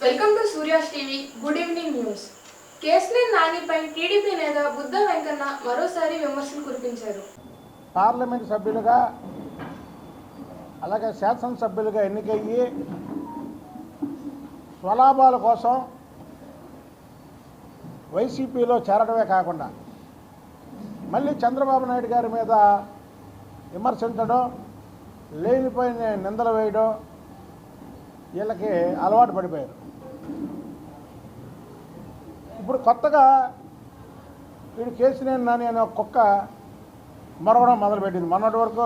Welcome to Surya's TV good evening news. KCR నానిపై TDP నేత బుద్ధ వెంకన్న మరోసారి విమర్శలు కురిపించారు. పార్లమెంట్ సభ్యులుగా అలాగే శాసనసభ్యులుగా ఎన్నికయ్యి స్వలాభాల కోసం వైసీపీలో చేరడమే కాకుండా మళ్ళీ చంద్రబాబు నాయుడు గారి మీద విమర్శించడం, లేనిపోయిన నిందలు వేయడం వీళ్ళకి అలవాటు పడిపోయారు. ఇప్పుడు కొత్తగా వీడు కేసీఆర్ నాని అనే ఒక కుక్క మరవడం మొదలుపెట్టింది. మొన్నటి వరకు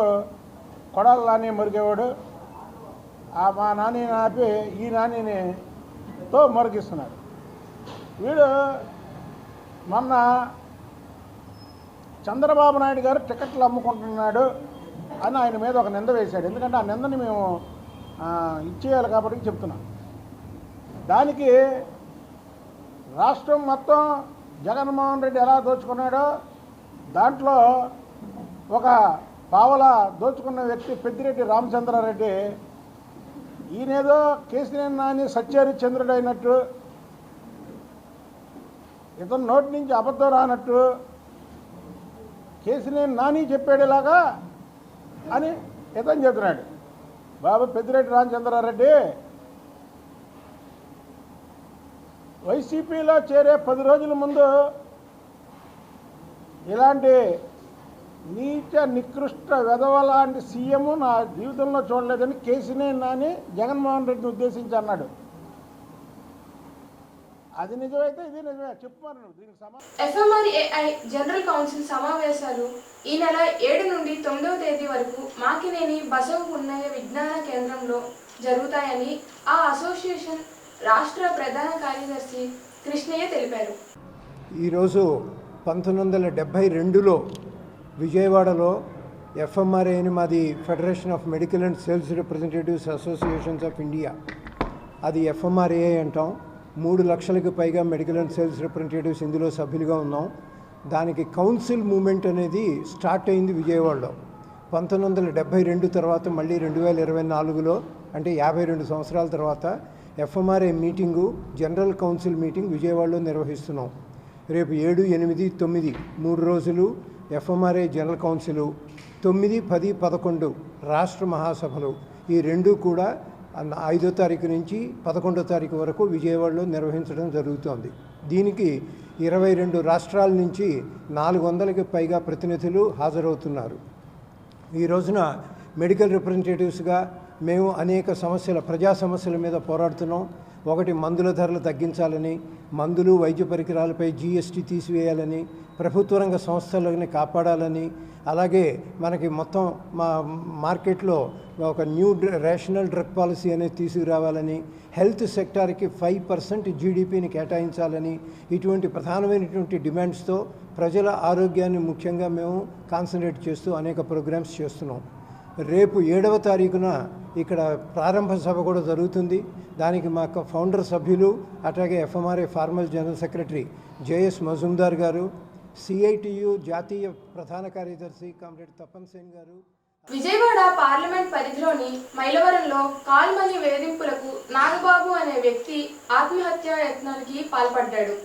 కొడాలి నాని మురిగేవాడు, మా నాని ఆపి ఈ నానితో మురిగిస్తున్నాడు. వీడు మొన్న చంద్రబాబు నాయుడు గారు టికెట్లు అమ్ముకుంటున్నాడు అని ఆయన మీద ఒక నింద వేశాడు. ఎందుకంటే ఆ నిందని మేము ఇచ్చేయాలి కాబట్టి చెప్తున్నాం. దానికి రాష్ట్రం మొత్తం జగన్మోహన్ రెడ్డి ఎలా దోచుకున్నాడో దాంట్లో ఒక పావలా దోచుకున్న వ్యక్తి పెద్దిరెడ్డి రామచంద్రారెడ్డి ఈయనేదో కేసీఆర్ నాని సత్యహరిశ్చంద్రుడు అయినట్టు, ఇతను నోటి నుంచి అబద్ధం రానట్టు కేసీఆర్ నాని చెప్పేలాగా అని ఇతను చెప్తున్నాడు. బాబు పెద్దిరెడ్డి రామచంద్రారెడ్డి వైసీపీలో చేరే 10 రోజుల ముందు ఇలాంటి నీచ నికృష్ట వెధవ లాంటి సీఎం నా జీవితంలో చూడలేదని కేసీఆర్ నాని జగన్మోహన్ రెడ్డిని ఉద్దేశించి అన్నాడు. అది నిజమైతే ఇది నిజమే చెప్పుకోను. దీనికి ఎఫ్ఎంఆర్ఏఐ జనరల్ కౌన్సిల్ సమావేశాలు ఈ నెల 7 నుండి 9వ తేదీ వరకు మాకినేని బసవ పున్నయ్య విజ్ఞాన కేంద్రంలో జరుగుతాయని ఆ అసోసియేషన్ రాష్ట్ర ప్రధాన కార్యదర్శి కృష్ణయ్య తెలిపారు. ఈరోజు 1972లో విజయవాడలో ఎఫ్ఎంఆర్ఏ అని మాది federation of medical and sales representatives associations of India, అది ఎఫ్ఎంఆర్ఏ అంటాం. 3 లక్షలకు పైగా మెడికల్ అండ్ సేల్స్ రిప్రజెంటేటివ్స్ ఇందులో సభ్యులుగా ఉన్నాం. దానికి కౌన్సిల్ మూమెంట్ అనేది స్టార్ట్ అయింది విజయవాడలో 1972 తర్వాత. మళ్ళీ 2024లో అంటే 52 సంవత్సరాల తర్వాత ఎఫ్ఎంఆర్ఏ మీటింగు, జనరల్ కౌన్సిల్ మీటింగ్ విజయవాడలో నిర్వహిస్తున్నాం. రేపు 7, 8, 9 3 రోజులు ఎఫ్ఎంఆర్ఏ జనరల్ కౌన్సిలు, 9, 10, 11 రాష్ట్ర మహాసభలు, ఈ 2 కూడా 5వ తారీఖు నుంచి 11వ తారీఖు వరకు విజయవాడలో నిర్వహించడం జరుగుతోంది. దీనికి 22 రాష్ట్రాల నుంచి 400కి పైగా ప్రతినిధులు హాజరవుతున్నారు. ఈ రోజున మెడికల్ రిప్రజెంటేటివ్స్గా మేము అనేక ప్రజా సమస్యల మీద పోరాడుతున్నాం. ఒకటి, మందుల ధరలు తగ్గించాలని, మందులు వైద్య పరికరాలపై జీఎస్టీ తీసివేయాలని, ప్రభుత్వ రంగ సంస్థలని కాపాడాలని, అలాగే మనకి మొత్తం మార్కెట్లో ఒక న్యూ రేషనల్ డ్రగ్ పాలసీ అనేది తీసుకురావాలని, హెల్త్ సెక్టార్కి 5% జీడిపిని కేటాయించాలని, ఇటువంటి ప్రధానమైనటువంటి డిమాండ్స్తో ప్రజల ఆరోగ్యాన్ని ముఖ్యంగా మేము కాన్సన్ట్రేట్ చేస్తూ అనేక ప్రోగ్రామ్స్ చేస్తున్నాం. రేపు 7వ తారీఖున ఇక్కడ ప్రారంభ సభ కూడా జరుగుతుంది. దానికి మా ఫౌండర్ సభ్యులు అట్లాగే FMRA formal general secretary JS Majumdar గారు, సిఐటియు జాతీయ ప్రధాన కార్యదర్శి కామ్రేడ్ తపన్ సేన్ గారు. విజయవాడ పార్లమెంట్ పరిధిలోని మైలవరంలో కాల్మని వేధింపులకు నాగబాబు అనే వ్యక్తి ఆత్మహత్యా యత్నానికి పాల్పడ్డాడు.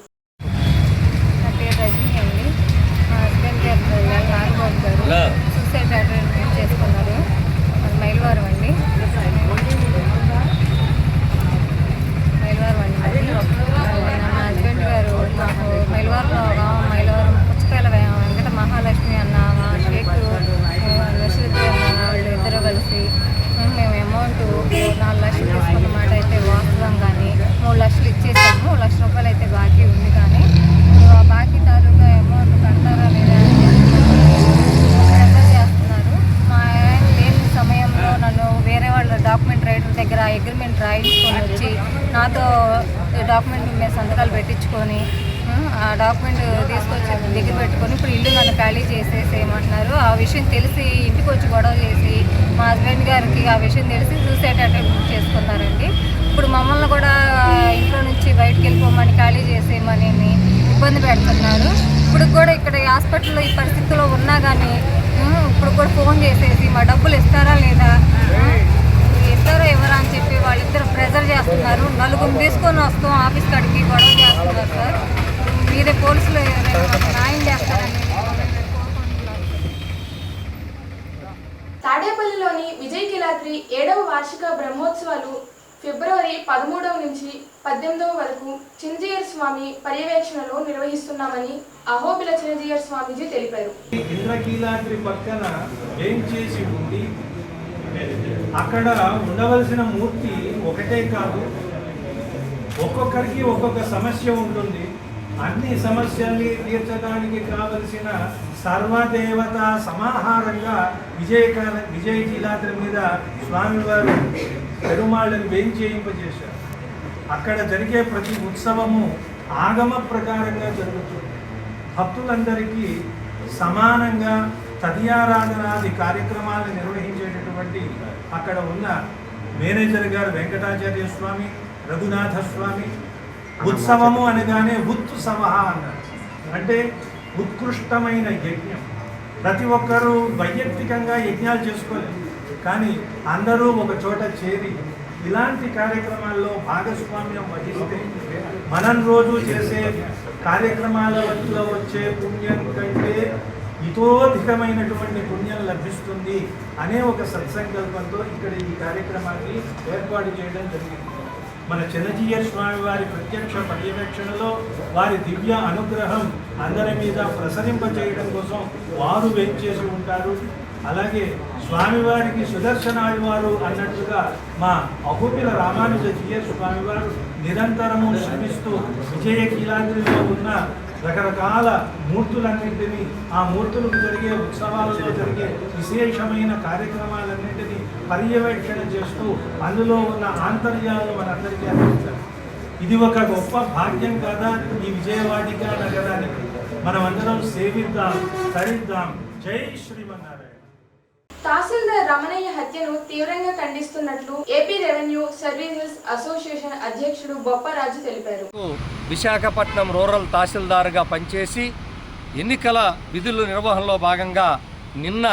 నా పేరు రజనీ అండి. మా హస్బెండ్ నాగబాబు గారు సూసైడ్ అటెంప్ట్ చేసుకున్నారు. మైలవరం అండి, మైలవరం అండి. మా హస్బెండ్ గారు మాకు మైలవరం పుచ్చకాయల వెంకట మహాలక్ష్మి అన్న షేక్ నర్సిద్ది అన్న వాళ్ళు ఇద్దరు కలిసి మేము అమౌంట్ 4 లక్షలు తీసుకున్న మాట అయితే వాస్తవం, కానీ 3 లక్షలు ఇచ్చేసాము. 1 లక్ష రూపాయలు అయితే బాకీ ఉంది, కానీ ఆ బాకీ తాలూకా అమౌంట్ కట్టారా లేదా చేస్తున్నారు. మా ఆయన లేని సమయంలో నన్ను వేరే వాళ్ళ డాక్యుమెంట్ రైటర్ దగ్గర అగ్రిమెంట్ రాయించుకొని వచ్చి నాతో డాక్యుమెంట్ మీద సంతకాలు పెట్టించుకొని ఆ డాక్యుమెంట్ తీసుకొచ్చి దగ్గర పెట్టుకొని ఇప్పుడు ఇల్లు నన్ను ఖాళీ చేసేసేయమంటున్నారు. ఆ విషయం తెలిసి ఇంటికి వచ్చి గొడవ చేసి మా హస్బెండ్ గారికి ఆ విషయం తెలిసి సూసైడ్ అటెంప్ట్ చేసుకున్నారండి. ఇప్పుడు మమ్మల్ని కూడా ఇంట్లో నుంచి బయటకు వెళ్ళిపోమని, ఖాళీ చేసేయమని ఇబ్బంది పెడుతున్నారు. ఇప్పుడు కూడా ఇక్కడ హాస్పిటల్లో ఈ పరిస్థితుల్లో ఉన్నా కానీ ఇప్పుడు కూడా ఫోన్ చేసేసి మా డబ్బులు ఇస్తారా లేదా, ఇస్తారో ఎవరా అని చెప్పి వాళ్ళిద్దరు ప్రెజర్ చేస్తున్నారు. నలుగురు తీసుకొని వస్తాం ఆఫీస్ కాడికి గొడవ చేస్తున్నారు సార్. మీరే పోలీసులు న్యాయం చేస్తారని తాడేపల్లిలోని విజయ్ కిలాద్రి 7వ వార్షిక బ్రహ్మోత్సవాలు ఫిబ్రవరి 13 నుంచి 18 వరకు చిన్నజీయర్ స్వామి పర్యవేక్షణలో నిర్వహిస్తున్నామని అహోబిల చిన్నజీయర్ స్వామీజీ తెలిపారు. ఇంద్రకీలాద్రి పక్కన ఏం చేసి ఉంది, అక్కడ ఉండవలసిన మూర్తి ఒకటే కాదు, ఒక్కొక్కరికి ఒక్కొక్క సమస్య ఉంటుంది. అన్ని సమస్యల్ని తీర్చడానికి కావలసిన సర్వదేవత సమాహారంగా విజయ కీలాద్రి మీద స్వామివారు పెరుమాళ్ళని వేయించేయింపజేశారు. అక్కడ జరిగే ప్రతి ఉత్సవము ఆగమ ప్రకారంగా జరుగుతుంది. భక్తులందరికీ సమానంగా తదియారాధనాది కార్యక్రమాలను నిర్వహించేటటువంటి అక్కడ ఉన్న మేనేజర్ గారు వెంకటాచార్య స్వామి, రఘునాథ స్వామి. ఉత్సవము అనగానే ఉత్సవ అన్నారు, అంటే ఉత్కృష్టమైన యజ్ఞం. ప్రతి ఒక్కరూ వైయక్తికంగా యజ్ఞాలు చేసుకోలేదు, కానీ అందరూ ఒక చోట చేరి ఇలాంటి కార్యక్రమాల్లో భాగస్వామ్యం వహిస్తే మనం రోజు చేసే కార్యక్రమాలలో వచ్చే పుణ్యం కంటే ఇతోధికమైనటువంటి పుణ్యం లభిస్తుంది అనే ఒక సత్సంకల్పంతో ఇక్కడ ఈ కార్యక్రమాన్ని ఏర్పాటు చేయడం జరిగింది. మన చిన్నజీయర్ స్వామి వారి ప్రత్యక్ష పర్యవేక్షణలో వారి దివ్య అనుగ్రహం అందరి మీద ప్రసరింపజేయడం కోసం వారు వేంచేసి ఉంటారు. అలాగే స్వామివారికి సుదర్శనాళ్వారు అన్నట్టుగా మా అహోబిల రామానుజ జీయర్ స్వామివారు నిరంతరము శ్రమిస్తూ విజయ కీలాద్రిలో ఉన్న రకరకాల మూర్తులన్నింటినీ, ఆ మూర్తులకు జరిగే ఉత్సవాలలో జరిగే విశేషమైన కార్యక్రమాలన్నింటినీ పర్యవేక్షణ చేస్తూ అందులో ఉన్న ఆంతర్యాలను మనందరికీ అందించారు. ఇది ఒక గొప్ప భాగ్యం కదా ఈ విజయవాడిక నగరానికి. మనమందరం సేవిద్దాం, తరిద్దాం. జై శ్రీమన్నారాయణ. తహసీల్దార్ రమణయ్య హత్యను తీవ్రంగా ఖండిస్తున్నట్లు ఏపీ రెవెన్యూ సర్వీసెస్ అసోసియేషన్ అధ్యక్షుడు బొప్పరాజు తెలిపారు. విశాఖపట్నం రూరల్ తహసీల్దార్గా పనిచేసి ఎన్నికల విధుల నిర్వహణలో భాగంగా నిన్న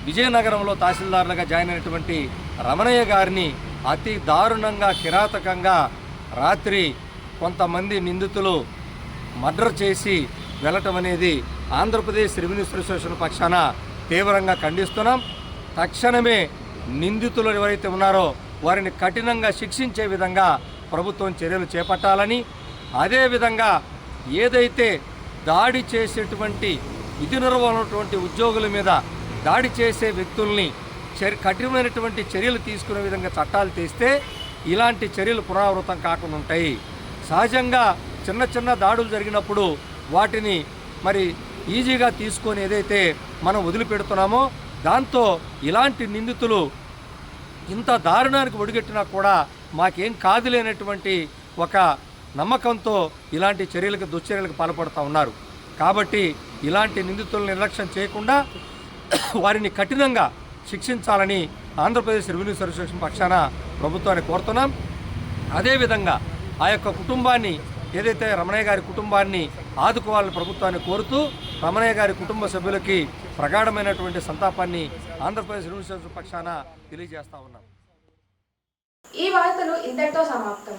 విజయనగరంలో తహసీల్దార్లుగా జాయిన్ అయినటువంటి రమణయ్య గారిని అతి దారుణంగా కిరాతకంగా రాత్రి కొంతమంది నిందితులు మర్డర్ చేసి వెళ్ళటం అనేది ఆంధ్రప్రదేశ్ రెవెన్యూ అసోసియేషన్ పక్షాన తీవ్రంగా ఖండిస్తున్నాం. తక్షణమే నిందితులు ఎవరైతే ఉన్నారో వారిని కఠినంగా శిక్షించే విధంగా ప్రభుత్వం చర్యలు చేపట్టాలని, అదేవిధంగా ఏదైతే దాడి చేసేటువంటి విధి నిర్వహణటువంటి ఉద్యోగుల మీద దాడి చేసే వ్యక్తుల్ని కఠినమైనటువంటి చర్యలు తీసుకునే విధంగా చట్టాలు తెస్తే ఇలాంటి చర్యలు పునరావృతం కాకుండా ఉంటాయి. సహజంగా చిన్న చిన్న దాడులు జరిగినప్పుడు వాటిని మరి ఈజీగా తీసుకొని ఏదైతే మనం వదిలిపెడుతున్నామో దాంతో ఇలాంటి నిందితులు ఇంత దారుణానికి ఒడిగట్టినా కూడా మాకేం కాదులేనటువంటి ఒక నమ్మకంతో ఇలాంటి చర్యలకు దుశ్చర్యలకు పాల్పడుతూ ఉన్నారు. కాబట్టి ఇలాంటి నిందితులను నిర్లక్ష్యం చేయకుండా వారిని కఠినంగా శిక్షించాలని ఆంధ్రప్రదేశ్ రెవెన్యూ అసోసియేషన్ పక్షాన ప్రభుత్వాన్ని కోరుతున్నాం. అదేవిధంగా ఆ యొక్క కుటుంబాన్ని ఏదైతే రమణయ్య గారి కుటుంబాన్ని ఆదుకోవాలని ప్రభుత్వాన్ని కోరుతూ రమణయ్య గారి కుటుంబ సభ్యులకి ప్రగాఢమైనటువంటి సంతాపాన్ని ఆంధ్రప్రదేశ్ రెవెన్యూ అసోసియేషన్ పక్షాన తెలియజేస్తా ఉన్నాం. ఈ వార్తలు ఇంతటితో సమాప్తం.